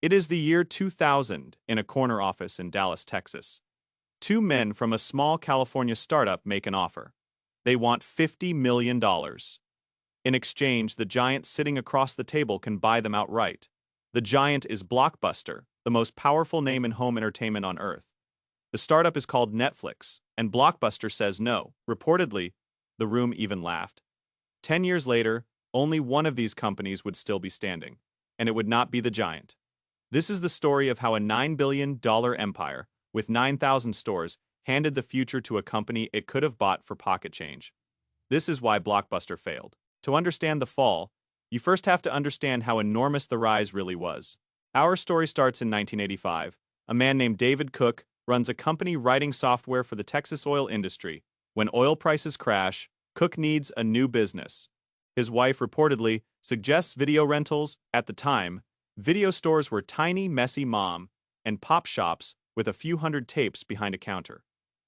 It is the year 2000 in a corner office in Dallas, Texas. Two men from a small California startup make an offer. They want $50 million. In exchange, the giant sitting across the table can buy them outright. The giant is Blockbuster, the most powerful name in home entertainment on earth. The startup is called Netflix, and Blockbuster says no. Reportedly, the room even laughed. 10 years later, only one of these companies would still be standing, and it would not be the giant. This is the story of how a $9 billion empire, with 9,000 stores, handed the future to a company it could have bought for pocket change. This is why Blockbuster failed. To understand the fall, you first have to understand how enormous the rise really was. Our story starts in 1985. A man named David Cook runs a company writing software for the Texas oil industry. When oil prices crash, Cook needs a new business. His wife reportedly suggests video rentals. At the time, video stores were tiny, messy mom and pop shops with a few hundred tapes behind a counter.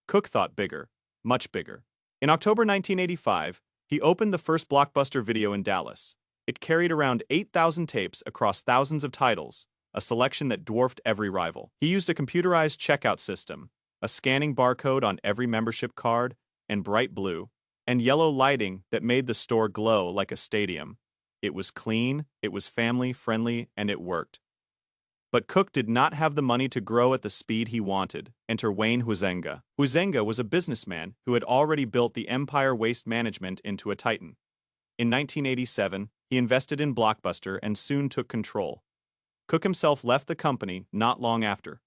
Cook thought bigger, much bigger. In October 1985, he opened the first Blockbuster video in Dallas. It carried around 8,000 tapes across thousands of titles, a selection that dwarfed every rival. He used a computerized checkout system, a scanning barcode on every membership card, and bright blue and yellow lighting that made the store glow like a stadium. It was clean, it was family-friendly, and it worked. But Cook did not have the money to grow at the speed he wanted. Enter Wayne Huizenga. Huizenga was a businessman who had already built the Empire Waste Management into a titan. In 1987, he invested in Blockbuster and soon took control. Cook himself left the company not long after.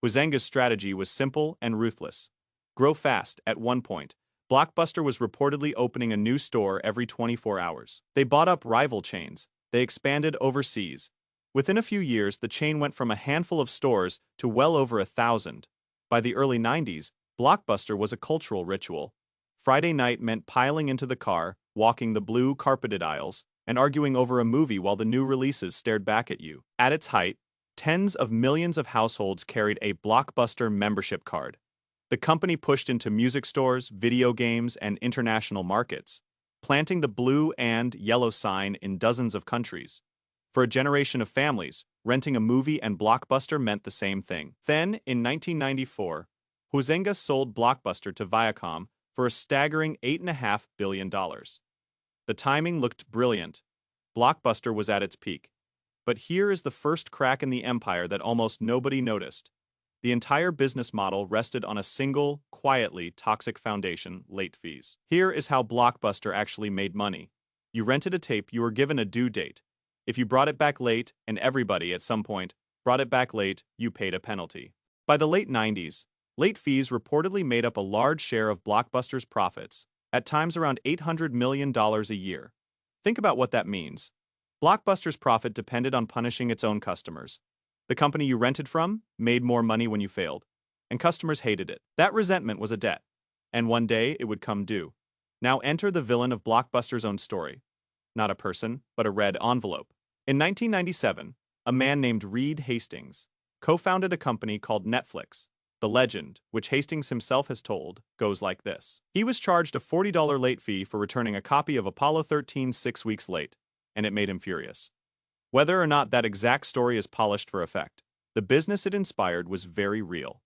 Huizenga's strategy was simple and ruthless. Grow fast. At one point, Blockbuster was reportedly opening a new store every 24 hours. They bought up rival chains. They expanded overseas. Within a few years, the chain went from a handful of stores to well over 1,000. By the early 90s, Blockbuster was a cultural ritual. Friday night meant piling into the car, walking the blue carpeted aisles, and arguing over a movie while the new releases stared back at you. At its height, tens of millions of households carried a Blockbuster membership card. The company pushed into music stores, video games, and international markets, planting the blue and yellow sign in dozens of countries. For a generation of families, renting a movie and Blockbuster meant the same thing. Then, in 1994, Huizenga sold Blockbuster to Viacom for a staggering $8.5 billion. The timing looked brilliant. Blockbuster was at its peak. But here is the first crack in the empire that almost nobody noticed. The entire business model rested on a single, quietly toxic foundation: late fees. Here is how Blockbuster actually made money. You rented a tape, you were given a due date. If you brought it back late, and everybody at some point brought it back late, you paid a penalty. By the late 90s, late fees reportedly made up a large share of Blockbuster's profits, at times around $800 million a year. Think about what that means. Blockbuster's profit depended on punishing its own customers. The company you rented from made more money when you failed, and customers hated it. That resentment was a debt, and one day it would come due. Now enter the villain of Blockbuster's own story. Not a person, but a red envelope. In 1997, a man named Reed Hastings co-founded a company called Netflix. The legend, which Hastings himself has told, goes like this. He was charged a $40 late fee for returning a copy of Apollo 13 6 weeks late, and it made him furious. Whether or not that exact story is polished for effect, the business it inspired was very real.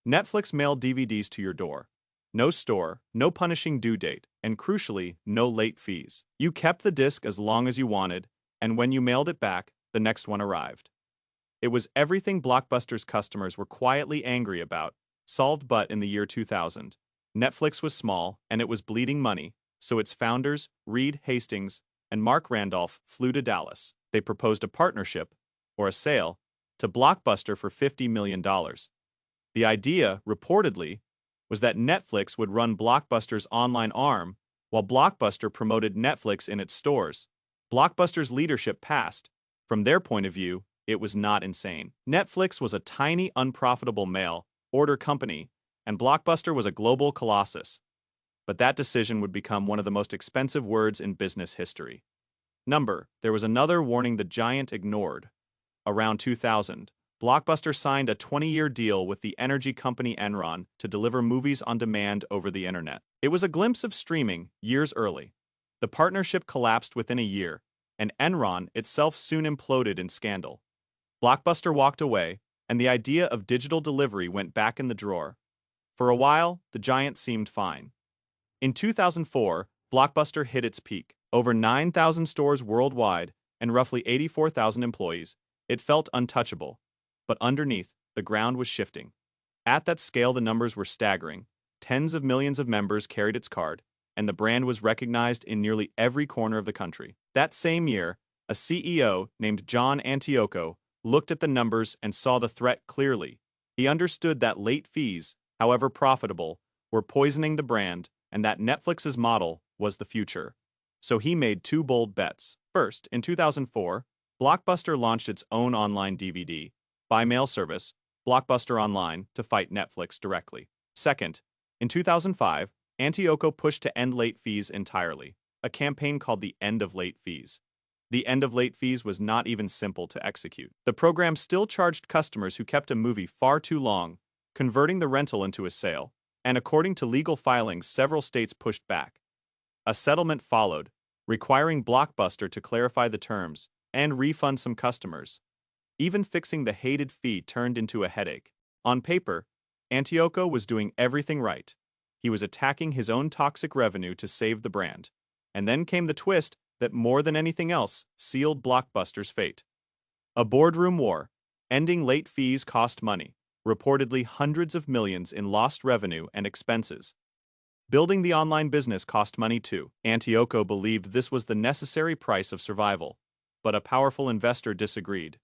Netflix mailed DVDs to your door. No store, no punishing due date, and crucially, no late fees. You kept the disc as long as you wanted, and when you mailed it back, the next one arrived. It was everything Blockbuster's customers were quietly angry about, solved. But in the year 2000, Netflix was small and it was bleeding money, so its founders, Reed Hastings and Mark Randolph, flew to Dallas. They proposed a partnership, or a sale, to Blockbuster for $50 million. The idea, reportedly, was that Netflix would run Blockbuster's online arm, while Blockbuster promoted Netflix in its stores. Blockbuster's leadership passed. From their point of view, it was not insane. Netflix was a tiny, unprofitable mail-order company, and Blockbuster was a global colossus. But that decision would become one of the most expensive words in business history. There was another warning the giant ignored. Around 2000, Blockbuster signed a 20-year deal with the energy company Enron to deliver movies on demand over the internet. It was a glimpse of streaming years early. The partnership collapsed within a year, and Enron itself soon imploded in scandal. Blockbuster walked away, and the idea of digital delivery went back in the drawer. For a while, the giant seemed fine. In 2004, Blockbuster hit its peak. Over 9,000 stores worldwide and roughly 84,000 employees. It felt untouchable. But underneath, the ground was shifting. At that scale, the numbers were staggering. Tens of millions of members carried its card, and the brand was recognized in nearly every corner of the country. That same year, a CEO named John Antioco looked at the numbers and saw the threat clearly. He understood that late fees, however profitable, were poisoning the brand and that Netflix's model was the future. So he made two bold bets. First, in 2004, Blockbuster launched its own online DVD by mail service, Blockbuster Online, to fight Netflix directly. Second, in 2005, Antioco pushed to end late fees entirely, a campaign called the End of Late Fees. The End of Late Fees was not even simple to execute. The program still charged customers who kept a movie far too long, converting the rental into a sale, and according to legal filings, several states pushed back. A settlement followed, requiring Blockbuster to clarify the terms and refund some customers. Even fixing the hated fee turned into a headache. On paper, Antioco was doing everything right. He was attacking his own toxic revenue to save the brand. And then came the twist that more than anything else sealed Blockbuster's fate. A boardroom war. Ending late fees cost money, reportedly hundreds of millions in lost revenue and expenses. Building the online business cost money too. Antioco believed this was the necessary price of survival, but a powerful investor disagreed.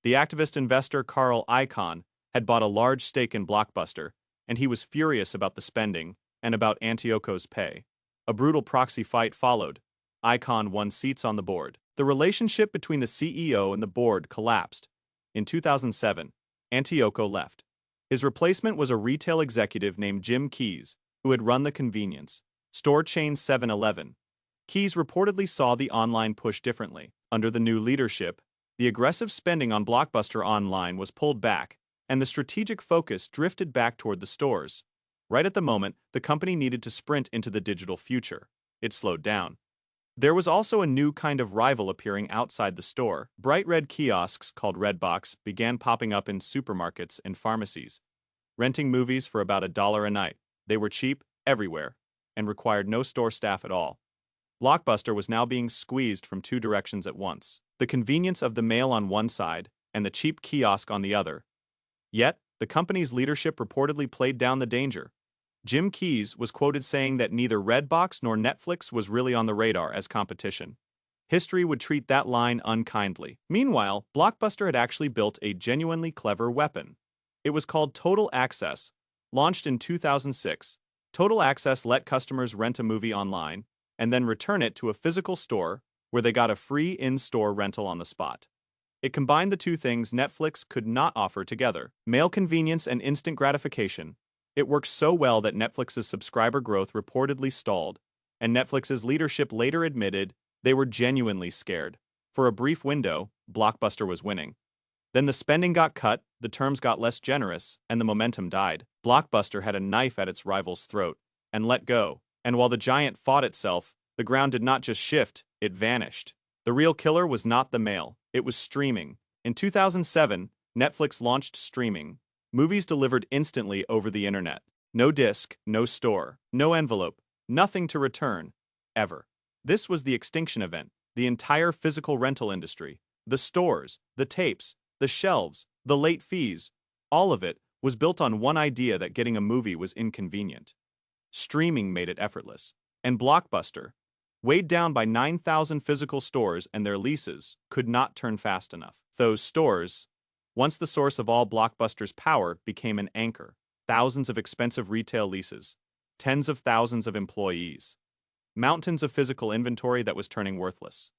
The activist investor Carl Icahn had bought a large stake in Blockbuster, and he was furious about the spending and about Antioco's pay. A brutal proxy fight followed. Icahn won seats on the board. The relationship between the CEO and the board collapsed. In 2007, Antioco left. His replacement was a retail executive named Jim Keyes, who had run the convenience store chain 7-Eleven. Keyes reportedly saw the online push differently. Under the new leadership, the aggressive spending on Blockbuster Online was pulled back, and the strategic focus drifted back toward the stores. Right at the moment, the company needed to sprint into the digital future. It slowed down. There was also a new kind of rival appearing outside the store. Bright red kiosks called Redbox began popping up in supermarkets and pharmacies, renting movies for about $1 a night. They were cheap everywhere and required no store staff at all. Blockbuster was now being squeezed from two directions at once: the convenience of the mail on one side and the cheap kiosk on the other. Yet, the company's leadership reportedly played down the danger. Jim Keyes was quoted saying that neither Redbox nor Netflix was really on the radar as competition. History would treat that line unkindly. Meanwhile, Blockbuster had actually built a genuinely clever weapon. It was called Total Access. Launched in 2006, Total Access let customers rent a movie online and then return it to a physical store where they got a free in-store rental on the spot. It combined the two things Netflix could not offer together: mail convenience and instant gratification. It worked so well that Netflix's subscriber growth reportedly stalled, and Netflix's leadership later admitted they were genuinely scared. For a brief window, Blockbuster was winning. Then the spending got cut, the terms got less generous, and the momentum died. Blockbuster had a knife at its rival's throat and let go. And while the giant fought itself, the ground did not just shift, it vanished. The real killer was not the mail, it was streaming. In 2007, Netflix launched streaming. Movies delivered instantly over the internet. No disc, no store, no envelope, nothing to return, ever. This was the extinction event. The entire physical rental industry, the stores, the tapes, the shelves, the late fees, all of it was built on one idea: that getting a movie was inconvenient. Streaming made it effortless. And Blockbuster, weighed down by 9,000 physical stores and their leases, could not turn fast enough. Those stores, once the source of all Blockbuster's power, became an anchor. Thousands of expensive retail leases, tens of thousands of employees, mountains of physical inventory that was turning worthless.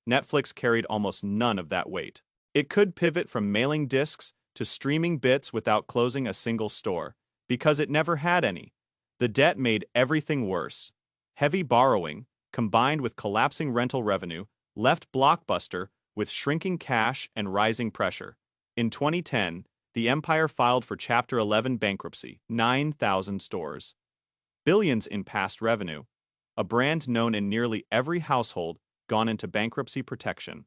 Netflix carried almost none of that weight. It could pivot from mailing discs to streaming bits without closing a single store, because it never had any. The debt made everything worse. Heavy borrowing, combined with collapsing rental revenue, left Blockbuster with shrinking cash and rising pressure. In 2010, the empire filed for Chapter 11 bankruptcy, 9,000 stores. Billions in past revenue. A brand known in nearly every household gone into bankruptcy protection.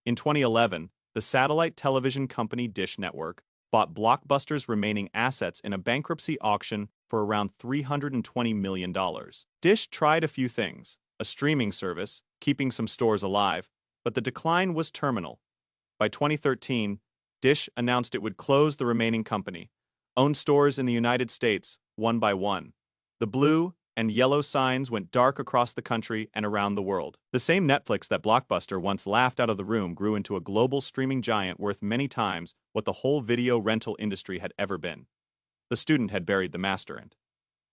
In 2011, The satellite television company Dish Network bought Blockbuster's remaining assets in a bankruptcy auction for around $320 million. Dish tried a few things: a streaming service, keeping some stores alive, but the decline was terminal. By 2013, Dish announced it would close the remaining company, own stores in the United States, one by one. The blue and yellow signs went dark across the country and around the world. The same Netflix that Blockbuster once laughed out of the room grew into a global streaming giant worth many times what the whole video rental industry had ever been. The student had buried the master and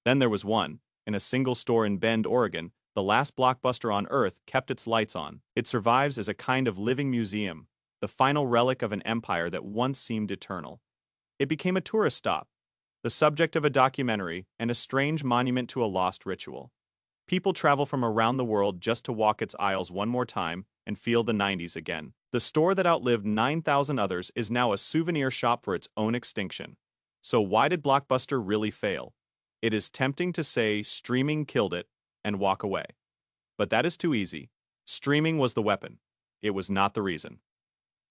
then there was one, in a single store in Bend, Oregon, the last Blockbuster on Earth kept its lights on. It survives as a kind of living museum, the final relic of an empire that once seemed eternal. It became a tourist stop, the subject of a documentary, and a strange monument to a lost ritual. People travel from around the world just to walk its aisles one more time and feel the 90s again. The store that outlived 9,000 others is now a souvenir shop for its own extinction. So why did Blockbuster really fail? It is tempting to say streaming killed it and walk away. But that is too easy. Streaming was the weapon. It was not the reason.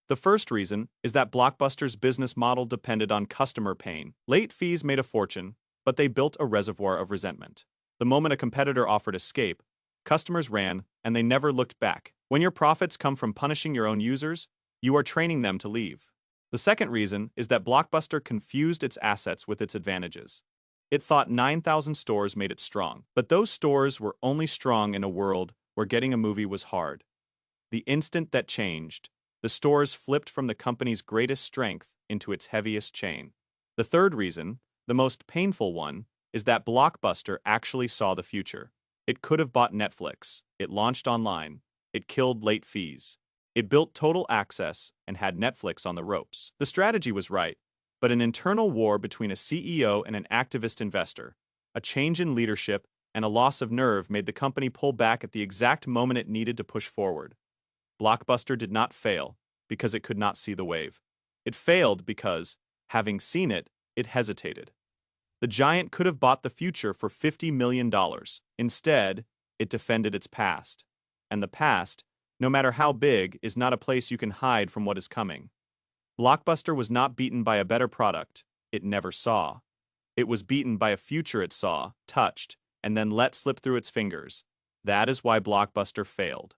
The first reason is that Blockbuster's business model depended on customer pain. Late fees made a fortune, but they built a reservoir of resentment. The moment a competitor offered escape, customers ran, and they never looked back. When your profits come from punishing your own users, you are training them to leave. The second reason is that Blockbuster confused its assets with its advantages. It thought 9,000 stores made it strong, but those stores were only strong in a world where getting a movie was hard. The instant that changed, the stores flipped from the company's greatest strength into its heaviest chain. The third reason, the most painful one, is that Blockbuster actually saw the future. It could have bought Netflix, it launched online, it killed late fees, it built total access and had Netflix on the ropes. The strategy was right, but an internal war between a CEO and an activist investor, a change in leadership, and a loss of nerve made the company pull back at the exact moment it needed to push forward. Blockbuster did not fail because it could not see the wave. It failed because, having seen it, it hesitated. The giant could have bought the future for $50 million. Instead, it defended its past. And the past, no matter how big, is not a place you can hide from what is coming. Blockbuster was not beaten by a better product it never saw. It was beaten by a future it saw, touched, and then let slip through its fingers. That is why Blockbuster failed.